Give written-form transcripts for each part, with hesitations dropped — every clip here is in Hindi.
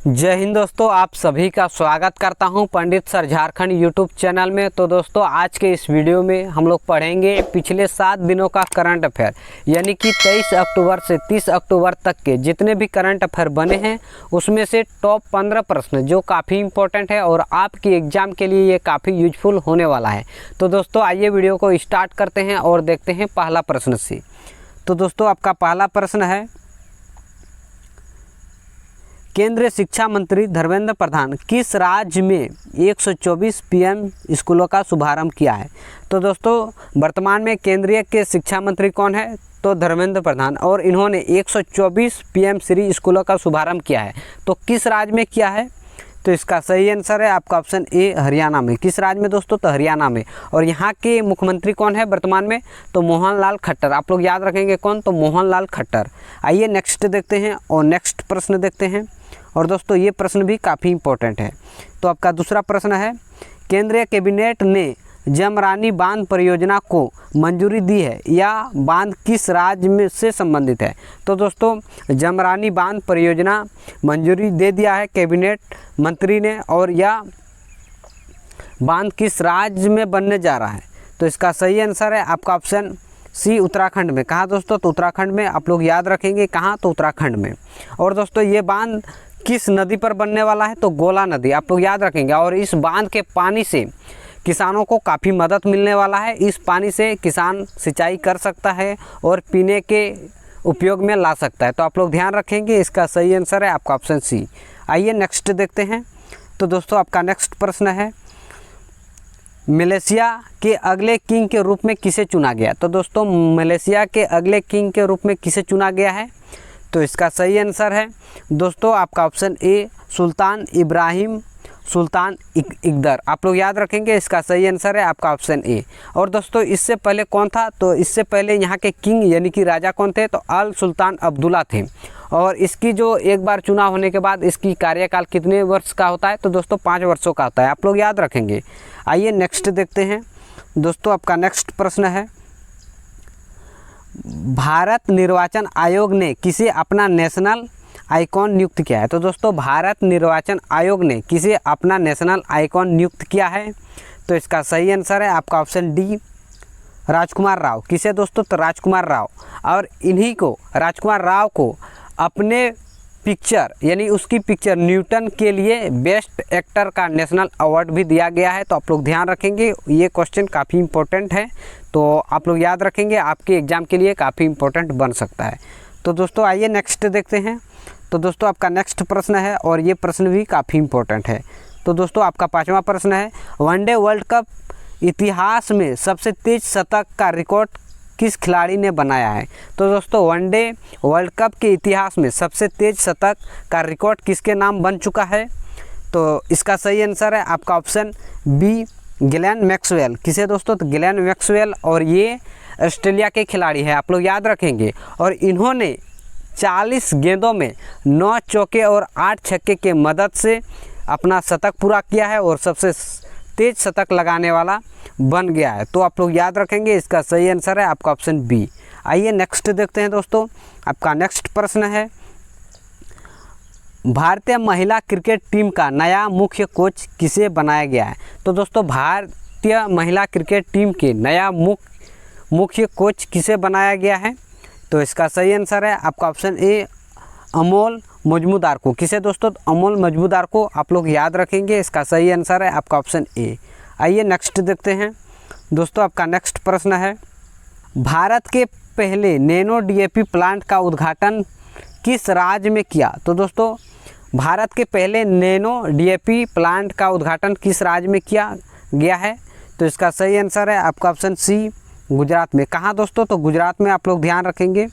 जय हिंद दोस्तों, आप सभी का स्वागत करता हूं पंडित सर झारखंड यूट्यूब चैनल में। तो दोस्तों, आज के इस वीडियो में हम लोग पढ़ेंगे पिछले 7 दिनों का करंट अफेयर, यानी कि 23 अक्टूबर से 30 अक्टूबर तक के जितने भी करंट अफेयर बने हैं उसमें से टॉप 15 प्रश्न जो काफ़ी इंपॉर्टेंट है और आपकी एग्ज़ाम के लिए ये काफ़ी यूजफुल होने वाला है। तो दोस्तों, आइए वीडियो को स्टार्ट करते हैं और देखते हैं पहला प्रश्न से। तो दोस्तों, आपका पहला प्रश्न है, केंद्रीय शिक्षा मंत्री धर्मेंद्र प्रधान किस राज्य में 124 पीएम स्कूलों का शुभारंभ किया है? तो दोस्तों, वर्तमान में केंद्रीय के शिक्षा मंत्री कौन है? तो धर्मेंद्र प्रधान, और इन्होंने 124 पीएम श्री स्कूलों का शुभारंभ किया है। तो किस राज्य में किया है? तो इसका सही आंसर है आपका ऑप्शन ए, हरियाणा में। किस राज्य में दोस्तों? तो हरियाणा में। और यहाँ के मुख्यमंत्री कौन है वर्तमान में? तो मोहन लाल खट्टर। आप लोग याद रखेंगे कौन? तो मोहन लाल खट्टर। आइए नेक्स्ट देखते हैं और नेक्स्ट प्रश्न देखते हैं। और दोस्तों, ये प्रश्न भी काफ़ी इंपॉर्टेंट है। तो आपका दूसरा प्रश्न है, केंद्रीय कैबिनेट ने जमरानी बांध परियोजना को मंजूरी दी है, या बांध किस राज्य में से संबंधित है? तो दोस्तों, जमरानी बांध परियोजना मंजूरी दे दिया है कैबिनेट मंत्री ने, और यह बांध किस राज्य में बनने जा रहा है? तो इसका सही आंसर है आपका ऑप्शन सी, उत्तराखंड में। कहाँ दोस्तों? तो उत्तराखंड में। आप लोग याद रखेंगे कहाँ? तो उत्तराखंड में। और दोस्तों, ये बांध किस नदी पर बनने वाला है? तो गोला नदी। आप लोग याद रखेंगे। और इस बांध के पानी से किसानों को काफ़ी मदद मिलने वाला है। इस पानी से किसान सिंचाई कर सकता है और पीने के उपयोग में ला सकता है। तो आप लोग ध्यान रखेंगे, इसका सही आंसर है आपका ऑप्शन सी। आइए नेक्स्ट देखते हैं। तो दोस्तों, आपका नेक्स्ट प्रश्न है, मलेशिया के अगले किंग के रूप में किसे चुना गया? तो दोस्तों, मलेशिया के अगले किंग के रूप में किसे चुना गया है? तो इसका सही आंसर है दोस्तों आपका ऑप्शन ए, सुल्तान इब्राहिम सुल्तान इकदर। आप लोग याद रखेंगे, इसका सही आंसर है आपका ऑप्शन ए। और दोस्तों, इससे पहले कौन था? तो इससे पहले यहाँ के किंग यानी कि राजा कौन थे? तो अल सुल्तान अब्दुल्ला थे। और इसकी जो एक बार चुनाव होने के बाद इसकी कार्यकाल कितने वर्ष का होता है? तो दोस्तों, 5 वर्षों का होता है। आप लोग याद रखेंगे। आइए नेक्स्ट देखते हैं। दोस्तों, आपका नेक्स्ट प्रश्न है, भारत निर्वाचन आयोग ने किसे अपना नेशनल आइकॉन नियुक्त किया है? तो दोस्तों, भारत निर्वाचन आयोग ने किसे अपना नेशनल आइकॉन नियुक्त किया है? तो इसका सही आंसर है आपका ऑप्शन डी, राजकुमार राव। किसे दोस्तों? तो राजकुमार राव। और इन्हीं को, राजकुमार राव को, अपने पिक्चर यानी उसकी पिक्चर न्यूटन के लिए बेस्ट एक्टर का नेशनल अवार्ड भी दिया गया है। तो आप लोग ध्यान रखेंगे, ये क्वेश्चन काफ़ी इंपॉर्टेंट है। तो आप लोग याद रखेंगे, आपके एग्ज़ाम के लिए काफ़ी इंपॉर्टेंट बन सकता है। तो दोस्तों, आइए नेक्स्ट देखते हैं। तो दोस्तों, आपका नेक्स्ट प्रश्न है और ये प्रश्न भी काफ़ी इंपॉर्टेंट है। तो दोस्तों, आपका 5वां प्रश्न है, वनडे वर्ल्ड कप इतिहास में सबसे तेज शतक का रिकॉर्ड किस खिलाड़ी ने बनाया है? तो दोस्तों, वनडे वर्ल्ड कप के इतिहास में सबसे तेज शतक का रिकॉर्ड किसके नाम बन चुका है? तो इसका सही आंसर है आपका ऑप्शन बी, ग्लेन मैक्सवेल। किसे दोस्तों? तो ग्लेन मैक्सवेल। और ये ऑस्ट्रेलिया के खिलाड़ी हैं, आप लोग याद रखेंगे। और इन्होंने 40 गेंदों में 9 चौके और 8 छक्के के मदद से अपना शतक पूरा किया है और सबसे तेज शतक लगाने वाला बन गया है। तो आप लोग याद रखेंगे, इसका सही आंसर है आपका ऑप्शन बी। आइए नेक्स्ट देखते हैं। दोस्तों, आपका नेक्स्ट प्रश्न है, भारतीय महिला क्रिकेट टीम का नया मुख्य कोच किसे बनाया गया है? तो दोस्तों, भारतीय महिला क्रिकेट टीम के नया मुख्य कोच किसे बनाया गया है? तो इसका सही आंसर है आपका ऑप्शन ए, अमोल मजमूदार को। किसे दोस्तों? तो अमोल मजमूदार को। आप लोग याद रखेंगे, इसका सही आंसर है आपका ऑप्शन ए। आइए नेक्स्ट देखते हैं। दोस्तों, आपका नेक्स्ट प्रश्न है, भारत के पहले नैनो डीएपी प्लांट का उद्घाटन किस राज्य में किया? तो दोस्तों, भारत के पहले नैनो डीएपी प्लांट का उद्घाटन किस राज्य में किया गया है? तो इसका सही आंसर है आपका ऑप्शन सी, गुजरात में। कहाँ दोस्तों? तो गुजरात में। आप लोग ध्यान रखेंगे,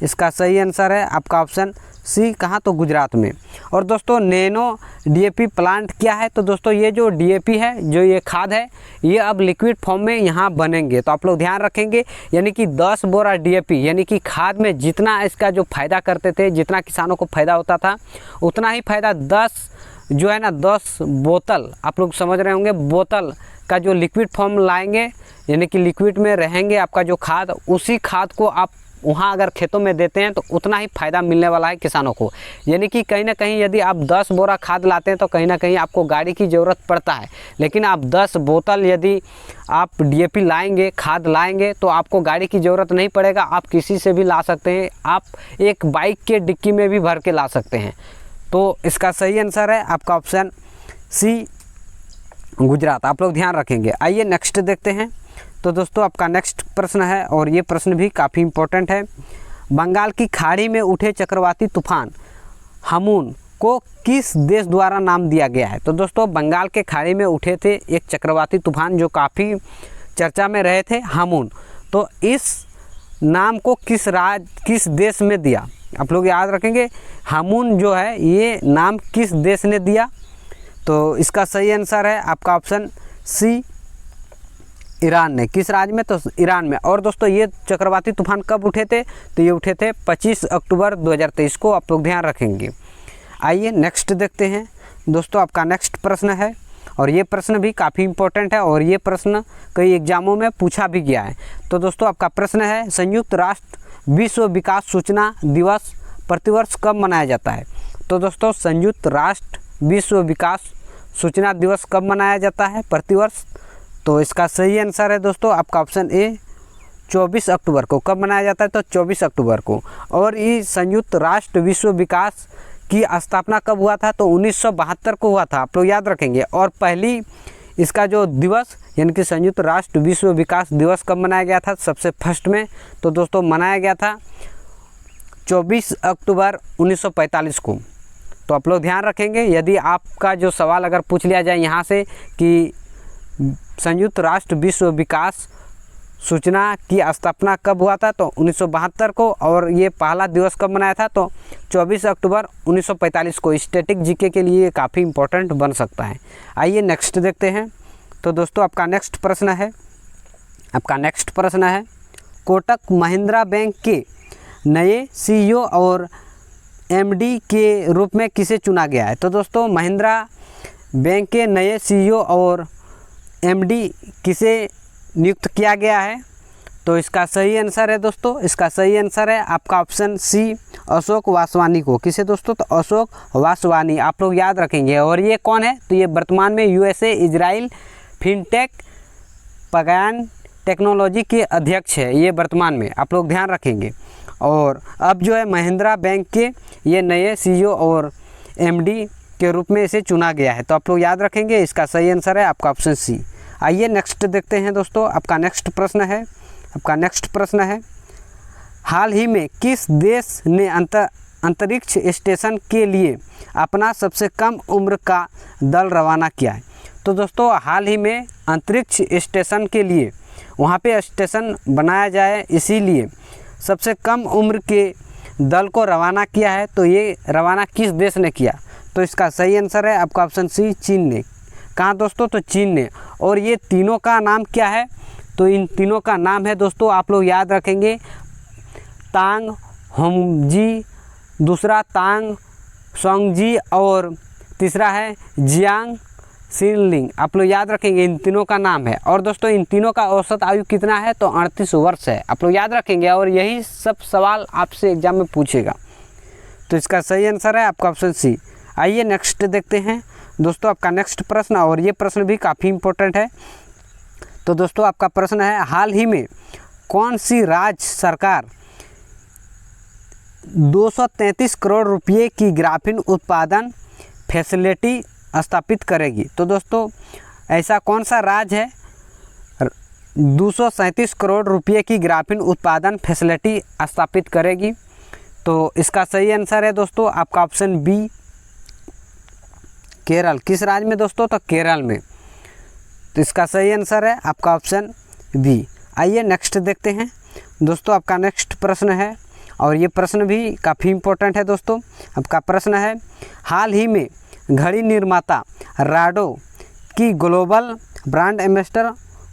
इसका सही आंसर है आपका ऑप्शन सी, कहाँ? तो गुजरात में। और दोस्तों, नैनो डीएपी प्लांट क्या है? तो दोस्तों, ये जो डीएपी है, जो ये खाद है, ये अब लिक्विड फॉर्म में यहाँ बनेंगे। तो आप लोग ध्यान रखेंगे, यानी कि 10 बोरा डीएपी यानी कि खाद में जितना इसका जो फ़ायदा करते थे, जितना किसानों को फ़ायदा होता था, उतना ही फ़ायदा 10 बोतल, आप लोग समझ रहे होंगे, बोतल का जो लिक्विड फॉर्म लाएंगे, यानी कि लिक्विड में रहेंगे आपका जो खाद, उसी खाद को आप वहाँ अगर खेतों में देते हैं तो उतना ही फ़ायदा मिलने वाला है किसानों को। यानी कि कहीं ना कहीं यदि आप 10 बोरा खाद लाते हैं तो कहीं ना कहीं आपको गाड़ी की ज़रूरत पड़ता है, लेकिन आप 10 बोतल यदि आप DAP लाएंगे, खाद लाएंगे, तो आपको गाड़ी की ज़रूरत नहीं पड़ेगा। आप किसी से भी ला सकते हैं, आप एक बाइक के डिक्की में भी भर के ला सकते हैं। तो इसका सही आंसर है आपका ऑप्शन सी, गुजरात। आप लोग ध्यान रखेंगे। आइए नेक्स्ट देखते हैं। तो दोस्तों आपका नेक्स्ट प्रश्न है और ये प्रश्न भी काफ़ी इम्पोर्टेंट है। बंगाल की खाड़ी में उठे चक्रवाती तूफान हमून को किस देश द्वारा नाम दिया गया है? तो दोस्तों बंगाल के खाड़ी में उठे थे एक चक्रवाती तूफान जो काफ़ी चर्चा में रहे थे, हमून। तो इस नाम को किस देश में दिया? आप लोग याद रखेंगे, हमून जो है ये नाम किस देश ने दिया? तो इसका सही आंसर है आपका ऑप्शन सी, ईरान ने। किस राज्य में? तो ईरान में। और दोस्तों ये चक्रवाती तूफान कब उठे थे? तो ये उठे थे 25 अक्टूबर 2023 को। आप लोग ध्यान रखेंगे। आइए नेक्स्ट देखते हैं। दोस्तों आपका नेक्स्ट प्रश्न है और ये प्रश्न भी काफ़ी इम्पोर्टेंट है और ये प्रश्न कई एग्जामों में पूछा भी गया है। तो दोस्तों आपका प्रश्न है, संयुक्त राष्ट्र विश्व विकास सूचना दिवस प्रतिवर्ष कब मनाया जाता है? तो दोस्तों संयुक्त राष्ट्र विश्व विकास सूचना दिवस कब मनाया जाता है प्रतिवर्ष? तो इसका सही आंसर है दोस्तों आपका ऑप्शन ए, 24 अक्टूबर को। कब मनाया जाता है? तो 24 अक्टूबर को। और ये संयुक्त राष्ट्र विश्व विकास की स्थापना कब हुआ था? तो 1972 को हुआ था। आप लोग याद रखेंगे। और पहली इसका जो दिवस यानी कि संयुक्त राष्ट्र विश्व विकास दिवस कब मनाया गया था सबसे फर्स्ट में? तो दोस्तों मनाया गया था 24 अक्टूबर 1945 को। तो आप लोग ध्यान रखेंगे। यदि आपका जो सवाल अगर पूछ लिया जाए यहाँ से कि संयुक्त राष्ट्र विश्व विकास सूचना की स्थापना कब हुआ था, तो 1972 को। और ये पहला दिवस कब मनाया था? तो 24 अक्टूबर 1945 को। स्टैटिक जीके के लिए काफ़ी इम्पोर्टेंट बन सकता है। आइए नेक्स्ट देखते हैं। तो दोस्तों आपका नेक्स्ट प्रश्न है कोटक महिंद्रा बैंक के नए CEO और MD के रूप में किसे चुना गया है? तो दोस्तों महिंद्रा बैंक के नए CEO और MD किसे नियुक्त किया गया है? तो इसका सही आंसर है दोस्तों, इसका सही आंसर है आपका ऑप्शन सी, अशोक वासवानी को। किसे दोस्तों? तो अशोक वासवानी। आप लोग याद रखेंगे। और ये कौन है? तो ये वर्तमान में USA इजराइल फिनटेक पगान टेक्नोलॉजी के अध्यक्ष है ये वर्तमान में। आप लोग ध्यान रखेंगे। और अब जो है महिंद्रा बैंक के ये नए CEO और MD के रूप में इसे चुना गया है। तो आप लोग याद रखेंगे। इसका सही आंसर है आपका ऑप्शन सी। आइए नेक्स्ट देखते हैं दोस्तों। आपका नेक्स्ट प्रश्न है हाल ही में किस देश ने अंतरिक्ष स्टेशन के लिए अपना सबसे कम उम्र का दल रवाना किया है? तो दोस्तों हाल ही में अंतरिक्ष स्टेशन के लिए वहाँ पे स्टेशन बनाया जाए इसीलिए सबसे कम उम्र के दल को रवाना किया है। तो ये रवाना किस देश ने किया? तो इसका सही आंसर है आपका ऑप्शन सी, चीन ने। कहाँ दोस्तों? तो चीन ने। और ये तीनों का नाम क्या है? तो इन तीनों का नाम है दोस्तों आप लोग याद रखेंगे, तांग होंगजी, दूसरा तांग सोंगजी और तीसरा है जियांग सिनलिंग। आप लोग याद रखेंगे। इन तीनों का नाम है। और दोस्तों इन तीनों का औसत आयु कितना है? तो 38 वर्ष है। आप लोग याद रखेंगे। और यही सब सवाल आपसे एग्जाम में पूछेगा। तो इसका सही आंसर है आपका ऑप्शन सी। आइए नेक्स्ट देखते हैं दोस्तों आपका नेक्स्ट प्रश्न। और ये प्रश्न भी काफ़ी इम्पोर्टेंट है। तो दोस्तों आपका प्रश्न है हाल ही में कौन सी राज्य सरकार 233 करोड़ रुपये की ग्राफीन उत्पादन फैसिलिटी स्थापित करेगी? तो दोस्तों ऐसा कौन सा राज्य है 237 करोड़ रुपये की ग्राफीन उत्पादन फैसिलिटी स्थापित करेगी? तो इसका सही आंसर है दोस्तों आपका ऑप्शन बी, केरल। किस राज्य में दोस्तों? तो केरल में। तो इसका सही आंसर है आपका ऑप्शन बी। आइए नेक्स्ट देखते हैं दोस्तों। आपका नेक्स्ट प्रश्न है और ये प्रश्न भी काफ़ी इम्पोर्टेंट है दोस्तों। आपका प्रश्न है हाल ही में घड़ी निर्माता राडो की ग्लोबल ब्रांड एम्बेसडर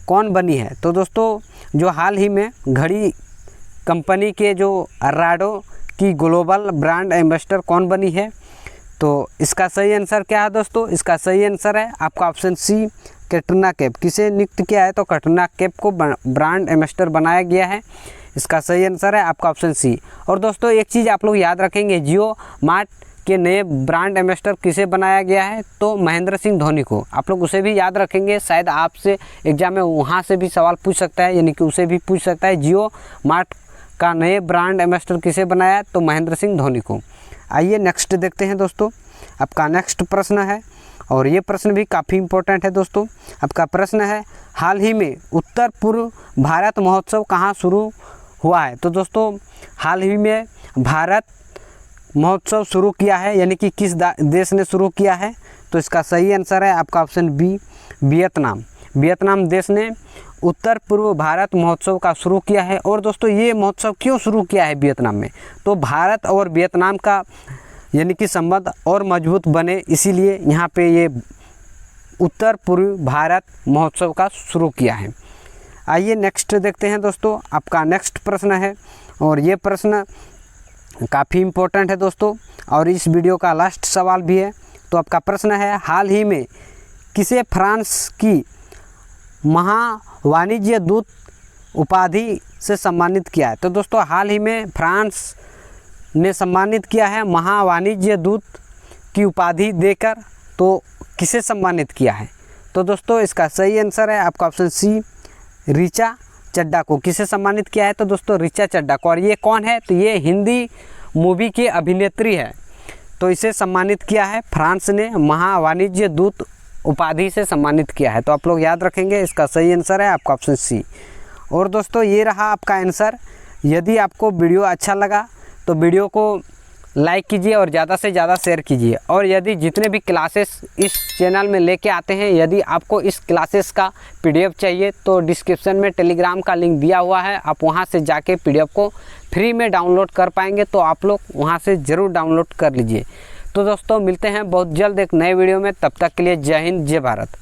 कौन बनी है? तो दोस्तों जो हाल ही में घड़ी कंपनी के जो राडो की ग्लोबल ब्रांड एम्बेसडर कौन बनी है? तो इसका सही आंसर क्या है दोस्तों? इसका सही आंसर है आपका ऑप्शन सी, कैटरीना कैफ। किसे नियुक्त किया है? तो कैटरीना कैफ को ब्रांड एम्बेसडर बनाया गया है। इसका सही आंसर है आपका ऑप्शन सी। और दोस्तों एक चीज़ आप लोग याद रखेंगे, जियो मार्ट के नए ब्रांड एम्बेसडर किसे बनाया गया है, तो महेंद्र सिंह धोनी को। आप लोग उसे भी याद रखेंगे, शायद आपसे एग्जाम में वहाँ से भी सवाल पूछ सकता है, यानी कि उसे भी पूछ सकता है जियो मार्ट का नए ब्रांड एम्बेसडर किसे बनाया, तो महेंद्र सिंह धोनी को। आइए नेक्स्ट देखते हैं दोस्तों, आपका नेक्स्ट प्रश्न है और ये प्रश्न भी काफ़ी इम्पोर्टेंट है दोस्तों। आपका प्रश्न है, हाल ही में उत्तर पूर्व भारत महोत्सव कहाँ शुरू हुआ है। तो दोस्तों हाल ही में भारत महोत्सव शुरू किया है, यानी कि किस देश ने शुरू किया है, तो इसका सही आंसर है आपका ऑप्शन बी, वियतनाम। वियतनाम देश ने उत्तर पूर्व भारत महोत्सव का शुरू किया है। और दोस्तों ये महोत्सव क्यों शुरू किया है वियतनाम में, तो भारत और वियतनाम का यानी कि संबंध और मजबूत बने, इसीलिए यहाँ पे ये उत्तर पूर्व भारत महोत्सव का शुरू किया है। आइए नेक्स्ट देखते हैं दोस्तों, आपका नेक्स्ट प्रश्न है और ये प्रश्न काफ़ी इम्पोर्टेंट है दोस्तों और इस वीडियो का लास्ट सवाल भी है। तो आपका प्रश्न है, हाल ही में किसे फ्रांस की महावाणिज्य दूत उपाधि से सम्मानित किया है। तो दोस्तों हाल ही में फ्रांस ने सम्मानित किया है महावाणिज्य दूत की उपाधि देकर, तो किसे सम्मानित किया है, तो दोस्तों इसका सही आंसर है आपका ऑप्शन सी, ऋचा चड्ढा को। किसे सम्मानित किया है, तो दोस्तों ऋचा चड्ढा को। और ये कौन है, तो ये हिंदी मूवी की अभिनेत्री है, तो इसे सम्मानित किया है फ्रांस ने, महावाणिज्य दूत उपाधि से सम्मानित किया है। तो आप लोग याद रखेंगे, इसका सही आंसर है आपका ऑप्शन सी। और दोस्तों ये रहा आपका आंसर। यदि आपको वीडियो अच्छा लगा तो वीडियो को लाइक कीजिए और ज़्यादा से ज़्यादा शेयर कीजिए। और यदि जितने भी क्लासेस इस चैनल में लेके आते हैं, यदि आपको इस क्लासेस का PDF चाहिए तो डिस्क्रिप्शन में टेलीग्राम का लिंक दिया हुआ है, आप वहां से जाके PDF को फ्री में डाउनलोड कर पाएंगे, तो आप लोग वहां से ज़रूर डाउनलोड कर लीजिए। तो दोस्तों मिलते हैं बहुत जल्द एक नए वीडियो में, तब तक के लिए जय हिंद जय भारत।